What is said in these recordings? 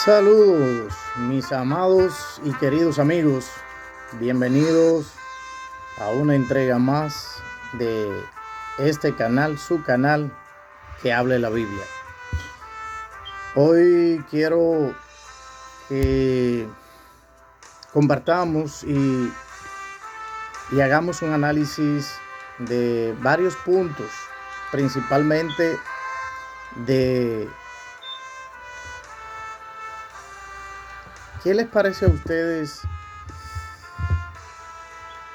Saludos, mis amados y queridos amigos. Bienvenidos a una entrega más de este canal, su canal que hable la Biblia. Hoy quiero que compartamos y hagamos un análisis de varios puntos, principalmente de ¿qué les parece a ustedes?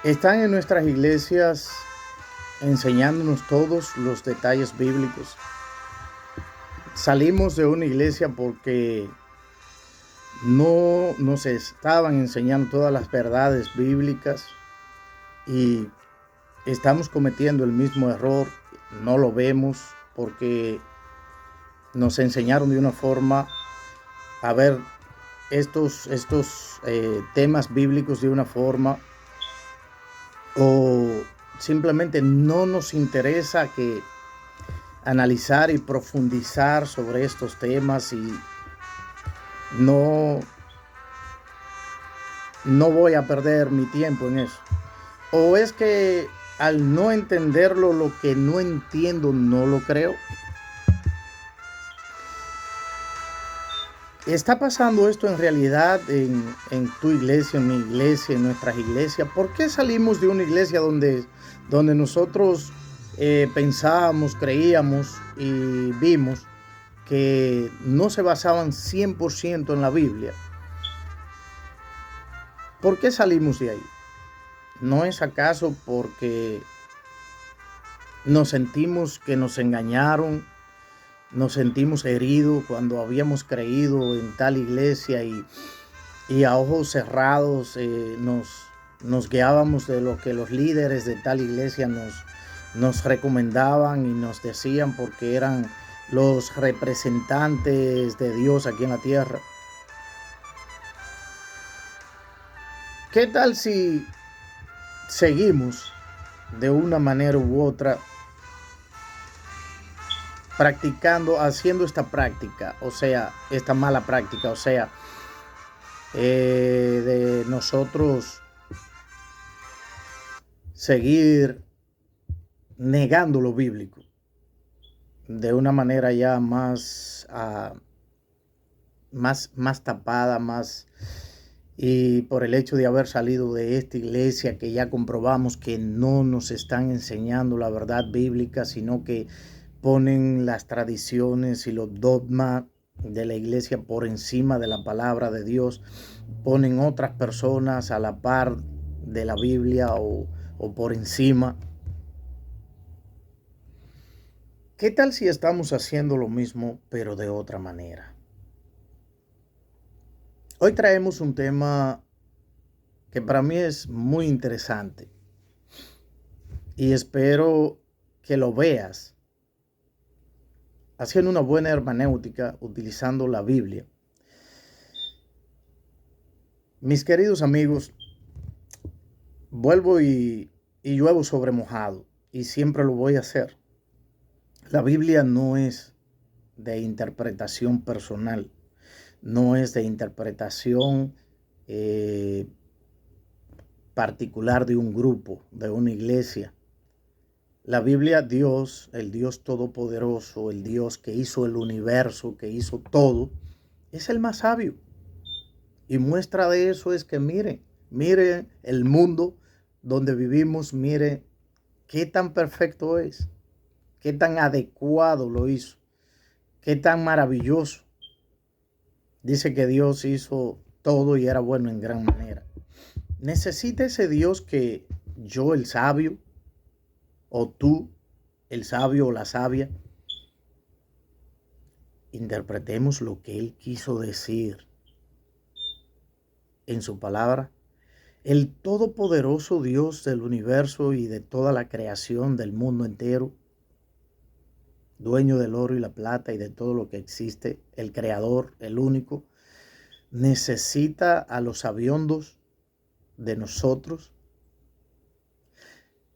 Están en nuestras iglesias enseñándonos todos los detalles bíblicos. Salimos de una iglesia porque no nos estaban enseñando todas las verdades bíblicas y estamos cometiendo el mismo error. No lo vemos porque nos enseñaron de una forma a ver estos temas bíblicos de una forma, o simplemente no nos interesa que analizar y profundizar sobre estos temas y no voy a perder mi tiempo en eso. O es que al no entenderlo, lo que no entiendo no lo creo. ¿Está pasando esto en realidad en tu iglesia, en mi iglesia, en nuestras iglesias? ¿Por qué salimos de una iglesia donde nosotros pensábamos, creíamos y vimos que no se basaban 100% en la Biblia? ¿Por qué salimos de ahí? ¿No es acaso porque nos sentimos que nos engañaron? Nos sentimos heridos cuando habíamos creído en tal iglesia y a ojos cerrados nos guiábamos de lo que los líderes de tal iglesia nos recomendaban y nos decían, porque eran los representantes de Dios aquí en la tierra. ¿Qué tal si seguimos de una manera u otra practicando, haciendo esta práctica, o sea, esta mala práctica, o sea, de nosotros seguir negando lo bíblico de una manera ya más tapada, y por el hecho de haber salido de esta iglesia que ya comprobamos que no nos están enseñando la verdad bíblica, sino que ponen las tradiciones y los dogmas de la iglesia por encima de la palabra de Dios, ponen otras personas a la par de la Biblia o por encima. ¿Qué tal si estamos haciendo lo mismo pero de otra manera? Hoy traemos un tema que para mí es muy interesante y espero que lo veas haciendo una buena hermenéutica utilizando la Biblia. Mis queridos amigos, vuelvo y lluevo sobre mojado, y siempre lo voy a hacer. La Biblia no es de interpretación personal, no es de interpretación particular de un grupo, de una iglesia. La Biblia, Dios, el Dios todopoderoso, el Dios que hizo el universo, que hizo todo, es el más sabio. Y muestra de eso es que mire el mundo donde vivimos, mire qué tan perfecto es, qué tan adecuado lo hizo, qué tan maravilloso. Dice que Dios hizo todo y era bueno en gran manera. ¿Necesita ese Dios que yo, el sabio, o tú, el sabio o la sabia, interpretemos lo que Él quiso decir en su palabra? El todopoderoso Dios del universo y de toda la creación del mundo entero, dueño del oro y la plata y de todo lo que existe, el creador, el único, necesita a los sabiondos de nosotros.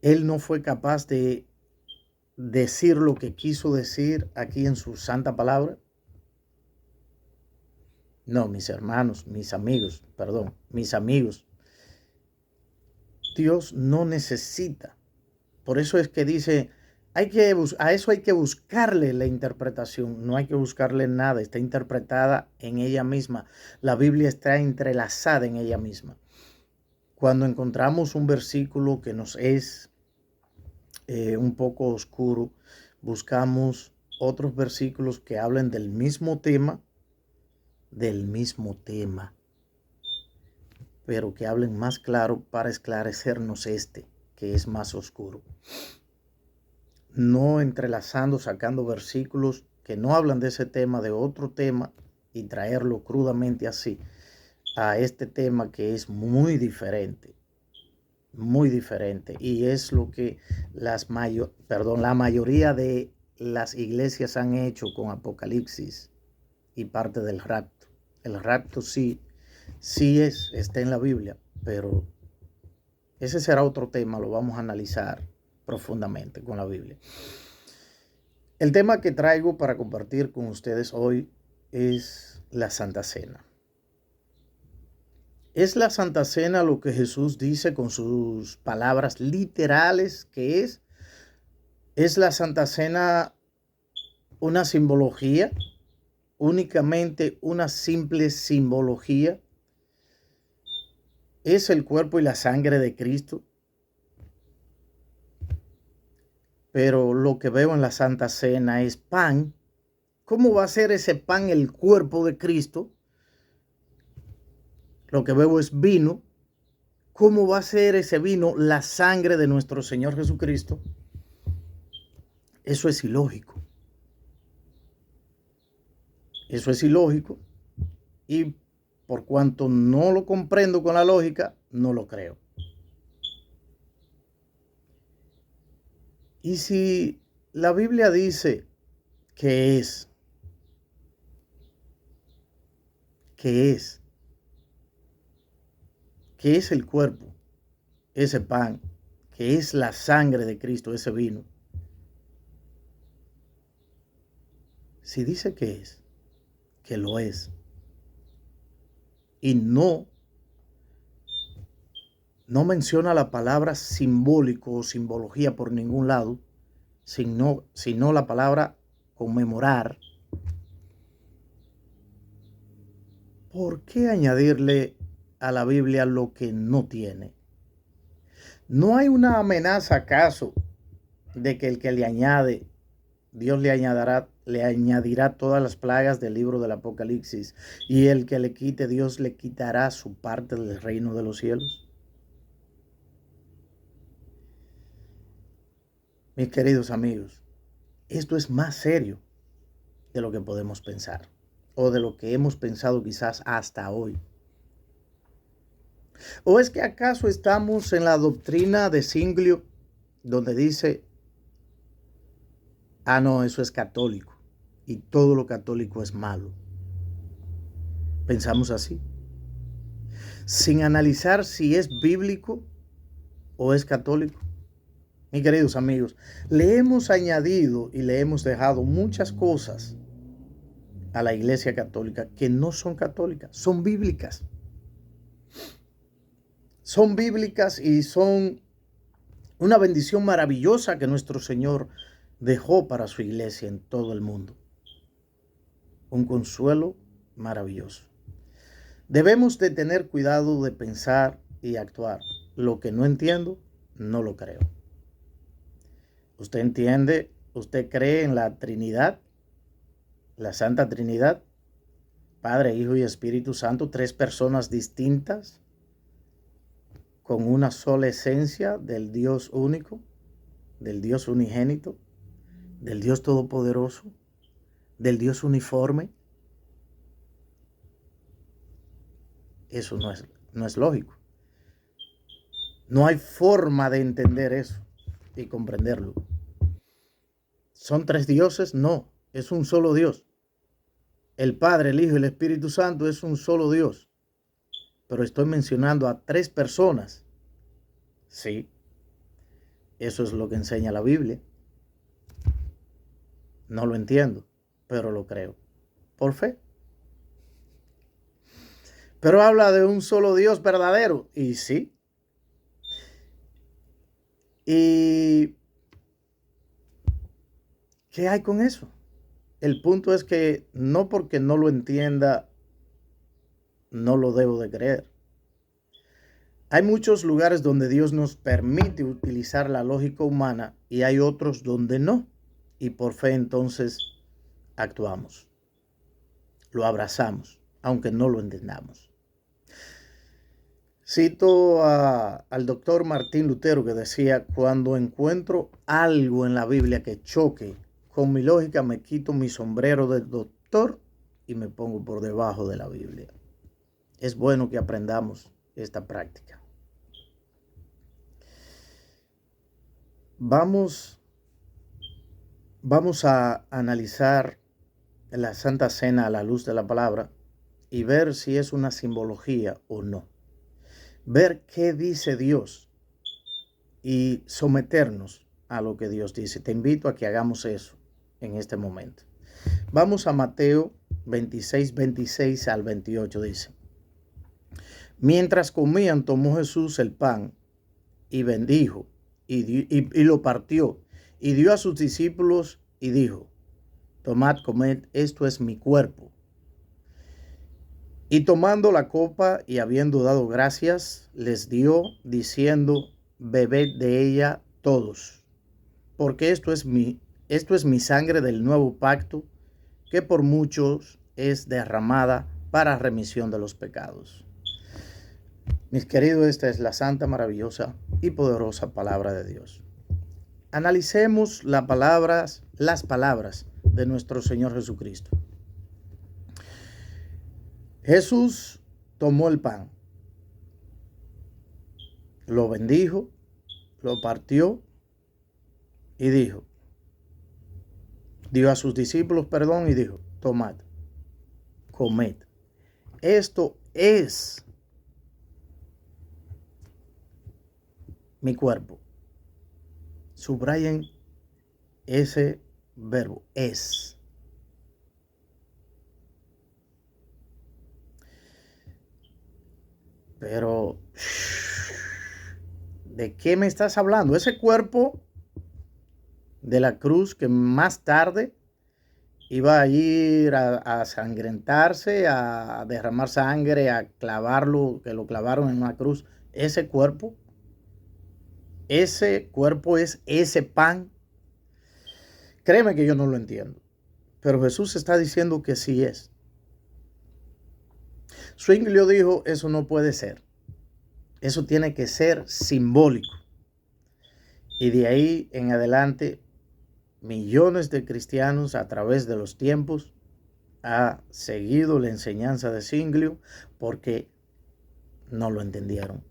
Él no fue capaz de decir lo que quiso decir aquí en su santa palabra. No, mis hermanos, mis amigos, perdón, mis amigos. Dios no necesita. Por eso es que dice, a eso hay que buscarle la interpretación. No hay que buscarle nada. Está interpretada en ella misma. La Biblia está entrelazada en ella misma. Cuando encontramos un versículo que nos es un poco oscuro, buscamos otros versículos que hablen del mismo tema, pero que hablen más claro para esclarecernos que es más oscuro. No entrelazando, sacando versículos que no hablan de ese tema, de otro tema, y traerlo crudamente así a este tema que es muy diferente. Muy diferente. Y es lo que la mayoría de las iglesias han hecho con Apocalipsis y parte del rapto. El rapto sí está en la Biblia, pero ese será otro tema, lo vamos a analizar profundamente con la Biblia. El tema que traigo para compartir con ustedes hoy es la Santa Cena. ¿Es la Santa Cena lo que Jesús dice con sus palabras literales que es? ¿Es la Santa Cena una simbología? ¿Únicamente una simple simbología? ¿Es el cuerpo y la sangre de Cristo? Pero lo que veo en la Santa Cena es pan. ¿Cómo va a ser ese pan el cuerpo de Cristo? Lo que veo es vino. ¿Cómo va a ser ese vino la sangre de nuestro Señor Jesucristo? Eso es ilógico. Eso es ilógico. Y por cuanto no lo comprendo con la lógica, no lo creo. Y si la Biblia dice que es el cuerpo, ese pan, que es la sangre de Cristo, ese vino. Si dice que lo es, y no menciona la palabra simbólico o simbología por ningún lado, sino la palabra conmemorar, ¿por qué añadirle a la Biblia lo que no tiene? ¿No hay una amenaza acaso de que el que le añade, Dios le añadirá todas las plagas del libro del Apocalipsis, y el que le quite, Dios le quitará su parte del reino de los cielos? Mis queridos amigos, esto es más serio de lo que podemos pensar, o de lo que hemos pensado quizás hasta hoy. ¿O es que acaso estamos en la doctrina de Zwinglio, donde dice, no, eso es católico, y todo lo católico es malo? Pensamos así, sin analizar si es bíblico o es católico. Mis queridos amigos, le hemos añadido y le hemos dejado muchas cosas a la Iglesia Católica que no son católicas, son bíblicas. Son bíblicas y son una bendición maravillosa que nuestro Señor dejó para su iglesia en todo el mundo. Un consuelo maravilloso. Debemos de tener cuidado de pensar y actuar. Lo que no entiendo, no lo creo. ¿Usted entiende? ¿Usted cree en la Trinidad? La Santa Trinidad. Padre, Hijo y Espíritu Santo, tres personas distintas con una sola esencia del Dios único, del Dios unigénito, del Dios todopoderoso, del Dios uniforme. Eso no es lógico. No hay forma de entender eso y comprenderlo. ¿Son tres dioses? No, es un solo Dios. El Padre, el Hijo y el Espíritu Santo es un solo Dios. Pero estoy mencionando a tres personas. Sí, eso es lo que enseña la Biblia. No lo entiendo, pero lo creo. Por fe. Pero habla de un solo Dios verdadero. Y sí. ¿Y qué hay con eso? El punto es que no porque no lo entienda, no lo debo de creer. Hay muchos lugares donde Dios nos permite utilizar la lógica humana y hay otros donde no. Y por fe entonces actuamos. Lo abrazamos, aunque no lo entendamos. Cito al doctor Martín Lutero que decía, cuando encuentro algo en la Biblia que choque con mi lógica, me quito mi sombrero de doctor y me pongo por debajo de la Biblia. Es bueno que aprendamos esta práctica. Vamos a analizar la Santa Cena a la luz de la palabra y ver si es una simbología o no. Ver qué dice Dios y someternos a lo que Dios dice. Te invito a que hagamos eso en este momento. Vamos a Mateo 26, 26 al 28, dice. Mientras comían, tomó Jesús el pan y bendijo y lo partió y dio a sus discípulos y dijo, tomad, comed, esto es mi cuerpo. Y tomando la copa y habiendo dado gracias, les dio, diciendo, bebed de ella todos, porque esto es mi sangre del nuevo pacto, que por muchos es derramada para remisión de los pecados. Mis queridos, esta es la santa, maravillosa y poderosa palabra de Dios. Analicemos las palabras de nuestro Señor Jesucristo. Jesús tomó el pan, lo bendijo, lo partió y dijo, dio a sus discípulos perdón y dijo, tomad, comed. Esto es mi cuerpo. Subrayen ese verbo, es. Pero, ¿de qué me estás hablando? Ese cuerpo de la cruz que más tarde iba a ir a sangrentarse, a derramar sangre, a clavarlo, que lo clavaron en una cruz. Ese cuerpo es ese pan. Créeme que yo no lo entiendo, pero Jesús está diciendo que sí es. Zwinglio dijo, eso no puede ser. Eso tiene que ser simbólico. Y de ahí en adelante, millones de cristianos a través de los tiempos han seguido la enseñanza de Zwinglio porque no lo entendieron.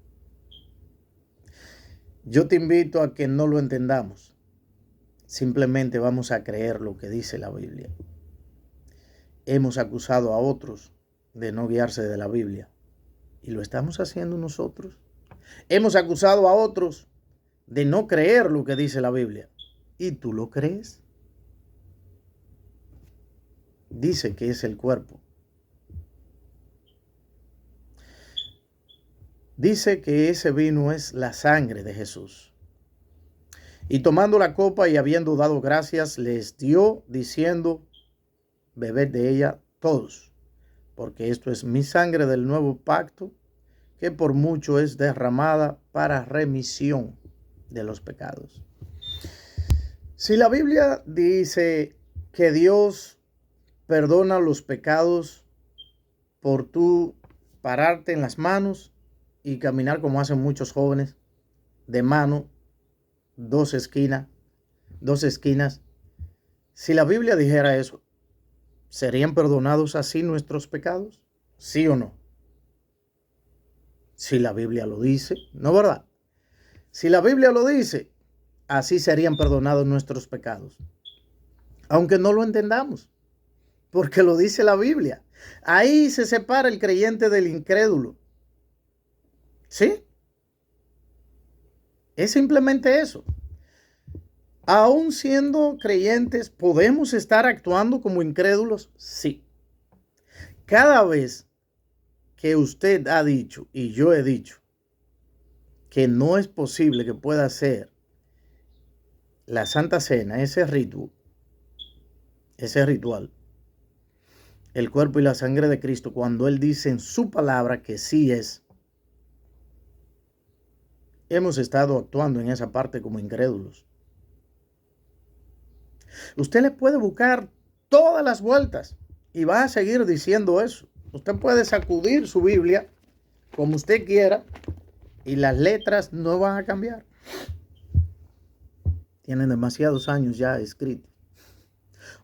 Yo te invito a que no lo entendamos. Simplemente vamos a creer lo que dice la Biblia. Hemos acusado a otros de no guiarse de la Biblia. ¿Y lo estamos haciendo nosotros? Hemos acusado a otros de no creer lo que dice la Biblia. ¿Y tú lo crees? Dice que es el cuerpo. Dice que ese vino es la sangre de Jesús. Y tomando la copa y habiendo dado gracias, les dio, diciendo, bebed de ella todos, porque esto es mi sangre del nuevo pacto, que por mucho es derramada para remisión de los pecados. Si la Biblia dice que Dios perdona los pecados por tú pararte en las manos y caminar como hacen muchos jóvenes, de mano, dos esquinas. Si la Biblia dijera eso, ¿serían perdonados así nuestros pecados? ¿Sí o no? Si la Biblia lo dice, ¿no, verdad? Si la Biblia lo dice, así serían perdonados nuestros pecados. Aunque no lo entendamos, porque lo dice la Biblia. Ahí se separa el creyente del incrédulo. ¿Sí? Es simplemente eso. Aún siendo creyentes, ¿podemos estar actuando como incrédulos? Sí. Cada vez que usted ha dicho y yo he dicho que no es posible que pueda hacer la Santa Cena, ese ritual, el cuerpo y la sangre de Cristo, cuando Él dice en su palabra que sí es, hemos estado actuando en esa parte como incrédulos. Usted le puede buscar todas las vueltas y va a seguir diciendo eso. Usted puede sacudir su Biblia como usted quiera y las letras no van a cambiar. Tienen demasiados años ya escritos.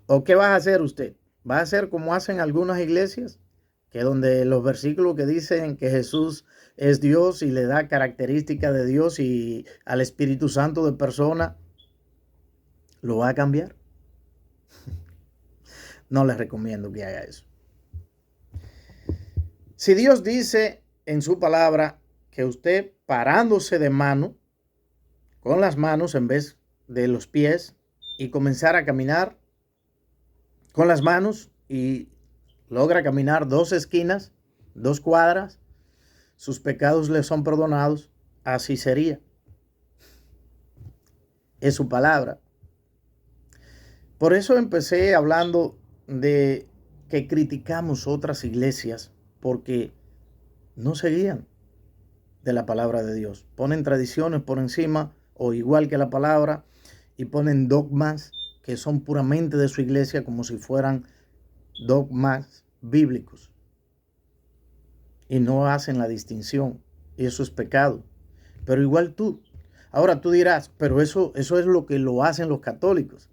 ¿O qué va a hacer usted? ¿Va a hacer como hacen algunas iglesias? Que donde los versículos que dicen que Jesús es Dios y le da características de Dios y al Espíritu Santo de persona, ¿lo va a cambiar? No les recomiendo que haga eso. Si Dios dice en su palabra que usted parándose de mano, con las manos en vez de los pies, y comenzar a caminar con las manos y logra caminar 2 esquinas, 2 cuadras, sus pecados le son perdonados, así sería. Es su palabra. Por eso empecé hablando de que criticamos otras iglesias porque no seguían de la palabra de Dios. Ponen tradiciones por encima o igual que la palabra y ponen dogmas que son puramente de su iglesia como si fueran dogmas bíblicos. Y no hacen la distinción. Y eso es pecado. Pero igual tú. Ahora tú dirás, pero eso es lo que lo hacen los católicos.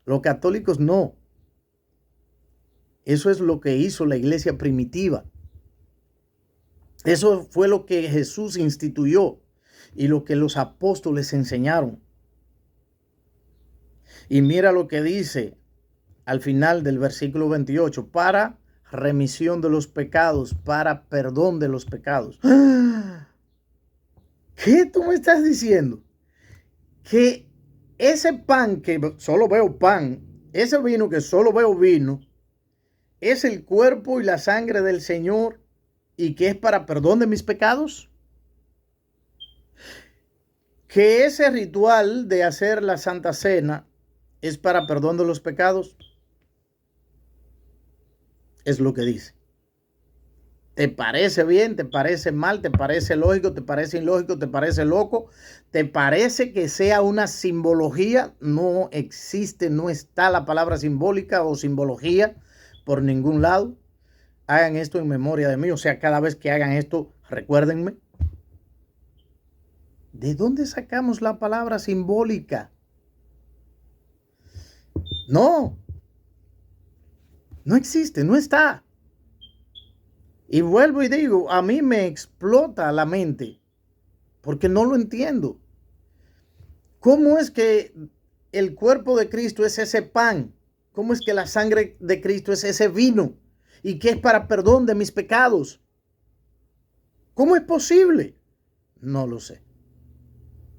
Los católicos no. Eso es lo que hizo la iglesia primitiva. Eso fue lo que Jesús instituyó y lo que los apóstoles enseñaron. Y mira lo que dice al final del versículo 28, para remisión de los pecados, para perdón de los pecados. ¿Qué tú me estás diciendo? Que ese pan que solo veo pan, ese vino que solo veo vino, es el cuerpo y la sangre del Señor y que es para perdón de mis pecados. Que ese ritual de hacer la Santa Cena es para perdón de los pecados. Es lo que dice. ¿Te parece bien? ¿Te parece mal? ¿Te parece lógico? ¿Te parece ilógico? ¿Te parece loco? ¿Te parece que sea una simbología? No existe, no está la palabra simbólica o simbología por ningún lado. Hagan esto en memoria de mí. O sea, cada vez que hagan esto, recuérdenme. ¿De dónde sacamos la palabra simbólica? No. No existe, no está. Y vuelvo y digo, a mí me explota la mente porque no lo entiendo. ¿Cómo es que el cuerpo de Cristo es ese pan? ¿Cómo es que la sangre de Cristo es ese vino? ¿Y que es para perdón de mis pecados? ¿Cómo es posible? No lo sé.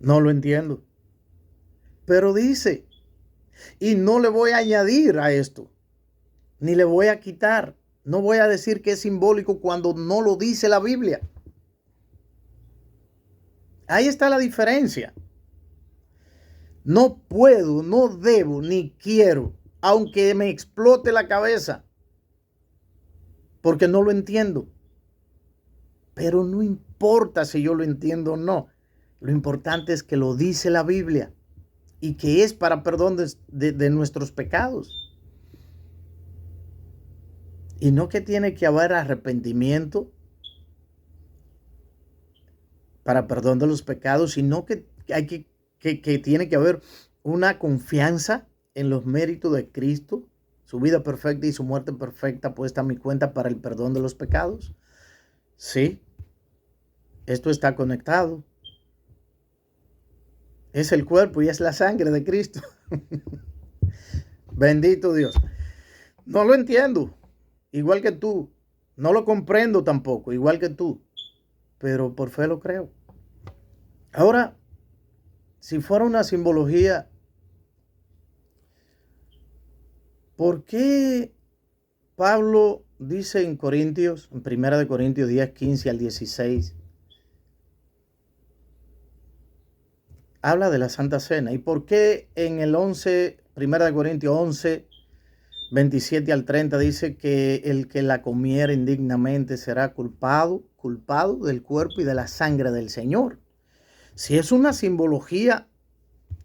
No lo entiendo. Pero dice, y no le voy a añadir a esto, ni le voy a quitar. No voy a decir que es simbólico cuando no lo dice la Biblia. Ahí está la diferencia. No puedo, no debo, ni quiero, aunque me explote la cabeza, porque no lo entiendo. Pero no importa si yo lo entiendo o no. Lo importante es que lo dice la Biblia y que es para perdón de nuestros pecados. Y no que tiene que haber arrepentimiento para perdón de los pecados, sino que tiene que haber una confianza en los méritos de Cristo, su vida perfecta y su muerte perfecta puesta a mi cuenta para el perdón de los pecados. Sí, esto está conectado. Es el cuerpo y es la sangre de Cristo. Bendito Dios. No lo entiendo. Igual que tú. No lo comprendo tampoco, igual que tú. Pero por fe lo creo. Ahora, si fuera una simbología, ¿por qué Pablo dice en Corintios, en 1 10, 15 al 16, habla de la Santa Cena. ¿Y por qué en el 1 Corintios 11, 27 al 30 dice que el que la comiera indignamente será culpado del cuerpo y de la sangre del Señor? Si es una simbología,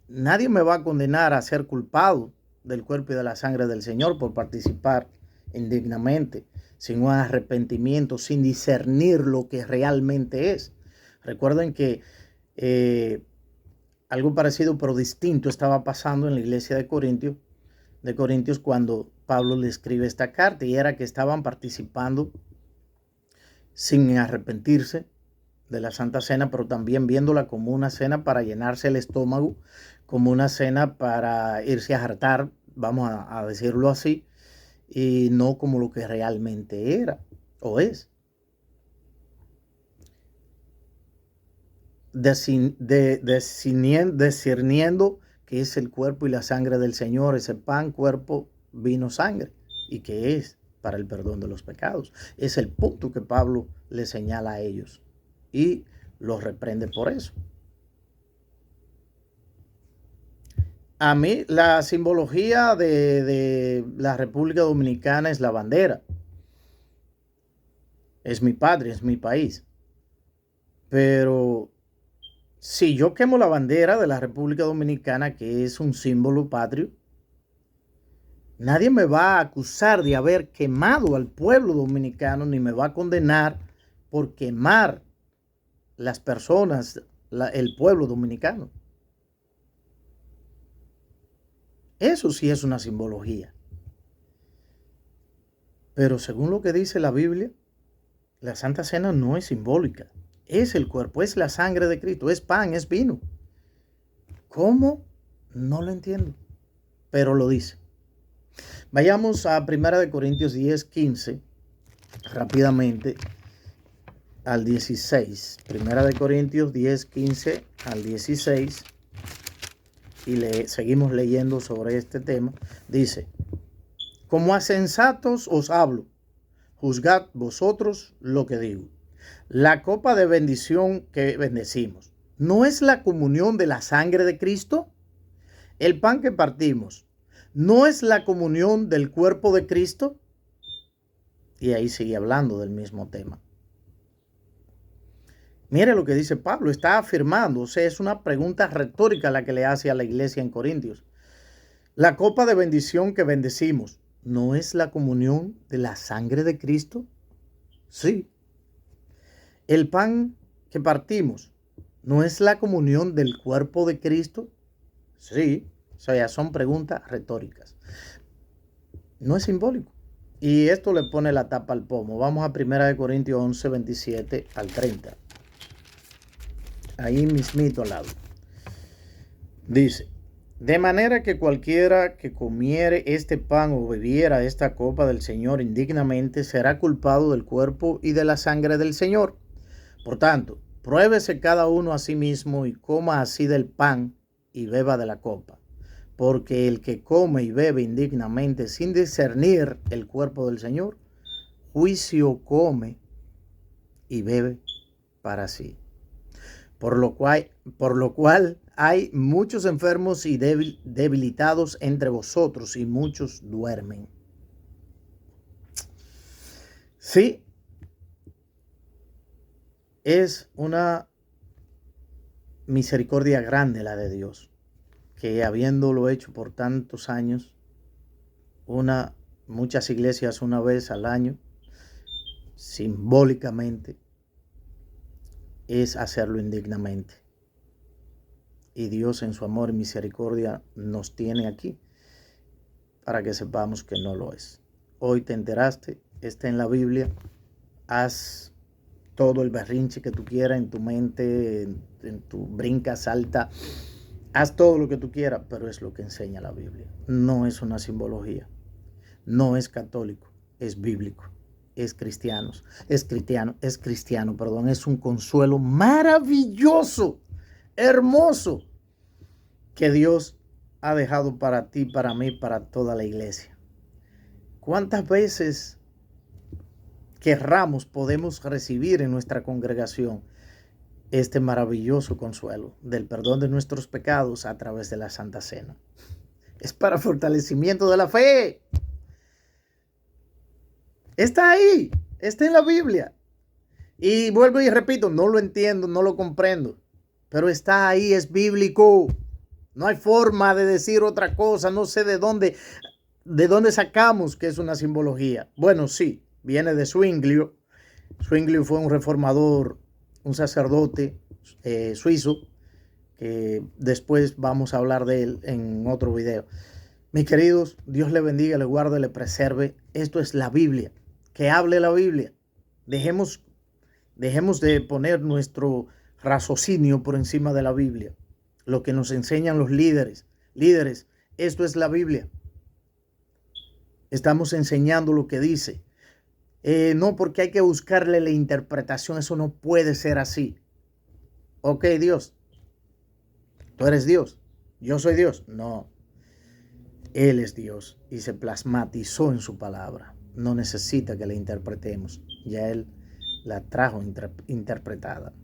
nadie me va a condenar a ser culpado del cuerpo y de la sangre del Señor por participar indignamente, sin un arrepentimiento, sin discernir lo que realmente es. Recuerden que algo parecido pero distinto estaba pasando en la iglesia de Corintios cuando Pablo le escribe esta carta, y era que estaban participando sin arrepentirse de la Santa Cena, pero también viéndola como una cena para llenarse el estómago, como una cena para irse a hartar, vamos a decirlo así, y no como lo que realmente era o es. Discerniendo que es el cuerpo y la sangre del Señor, ese pan, cuerpo, vino, sangre, y que es para el perdón de los pecados. Es el punto que Pablo le señala a ellos y los reprende por eso. A mí la simbología de la República Dominicana es la bandera. Es mi patria, es mi país. Pero si yo quemo la bandera de la República Dominicana, que es un símbolo patrio, nadie me va a acusar de haber quemado al pueblo dominicano, ni me va a condenar por quemar las personas, el pueblo dominicano. Eso sí es una simbología. Pero según lo que dice la Biblia, la Santa Cena no es simbólica. Es el cuerpo, es la sangre de Cristo, es pan, es vino. ¿Cómo? No lo entiendo, pero lo dice. Vayamos a 1 Corintios 10, 15, rápidamente, al 16. 1 Corintios 10, 15 al 16. Y seguimos leyendo sobre este tema. Dice: como a sensatos os hablo, juzgad vosotros lo que digo. La copa de bendición que bendecimos, ¿no es la comunión de la sangre de Cristo? El pan que partimos, ¿no es la comunión del cuerpo de Cristo? Y ahí sigue hablando del mismo tema. Mire lo que dice Pablo, está afirmando, o sea, es una pregunta retórica la que le hace a la iglesia en Corintios. La copa de bendición que bendecimos, ¿no es la comunión de la sangre de Cristo? Sí. El pan que partimos, ¿no es la comunión del cuerpo de Cristo? Sí. O sea, son preguntas retóricas. No es simbólico. Y esto le pone la tapa al pomo. Vamos a 1 Corintios 11, 27 al 30. Ahí mismito al lado. Dice: de manera que cualquiera que comiere este pan o bebiera esta copa del Señor indignamente será culpado del cuerpo y de la sangre del Señor. Por tanto, pruébese cada uno a sí mismo y coma así del pan y beba de la copa. Porque el que come y bebe indignamente sin discernir el cuerpo del Señor, juicio come y bebe para sí. Por lo cual hay muchos enfermos y debilitados entre vosotros, y muchos duermen. Sí, es una misericordia grande la de Dios, que habiéndolo hecho por tantos años, muchas iglesias una vez al año, simbólicamente, es hacerlo indignamente. Y Dios en su amor y misericordia nos tiene aquí para que sepamos que no lo es. Hoy te enteraste, está en la Biblia, haz todo el berrinche que tú quieras en tu mente, en tu brinca, salta, haz todo lo que tú quieras, pero es lo que enseña la Biblia. No es una simbología, no es católico, es bíblico. Es cristiano, es un consuelo maravilloso, hermoso, que Dios ha dejado para ti, para mí, para toda la iglesia. ¿Cuántas veces querramos, podemos recibir en nuestra congregación este maravilloso consuelo del perdón de nuestros pecados a través de la Santa Cena. Es para fortalecimiento de la fe. Está ahí, está en la Biblia. Y vuelvo y repito, no lo entiendo, no lo comprendo, pero está ahí, es bíblico. No hay forma de decir otra cosa, no sé de dónde sacamos que es una simbología. Bueno, sí, viene de Zwinglio. Zwinglio fue un reformador, un sacerdote suizo, que después vamos a hablar de él en otro video. Mis queridos, Dios le bendiga, le guarde, le preserve. Esto es la Biblia, que hable la Biblia. Dejemos de poner nuestro raciocinio por encima de la Biblia. Lo que nos enseñan los líderes. Líderes, esto es la Biblia. Estamos enseñando lo que dice. No porque hay que buscarle la interpretación. Eso no puede ser así. Ok, Dios. Tú eres Dios. Yo soy Dios. No. Él es Dios y se plasmatizó en su palabra. No necesita que la interpretemos. Ya Él la trajo interpretada.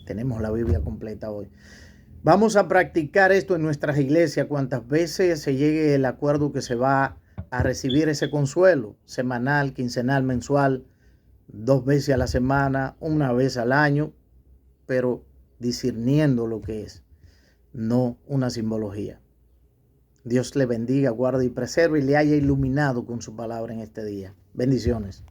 Tenemos la Biblia completa hoy. Vamos a practicar esto en nuestras iglesias cuantas veces se llegue el acuerdo que se va a recibir ese consuelo, semanal, quincenal, mensual, 2 veces a la semana, 1 vez al año, pero discerniendo lo que es, no una simbología. Dios le bendiga, guarde y preserve y le haya iluminado con su palabra en este día. Bendiciones.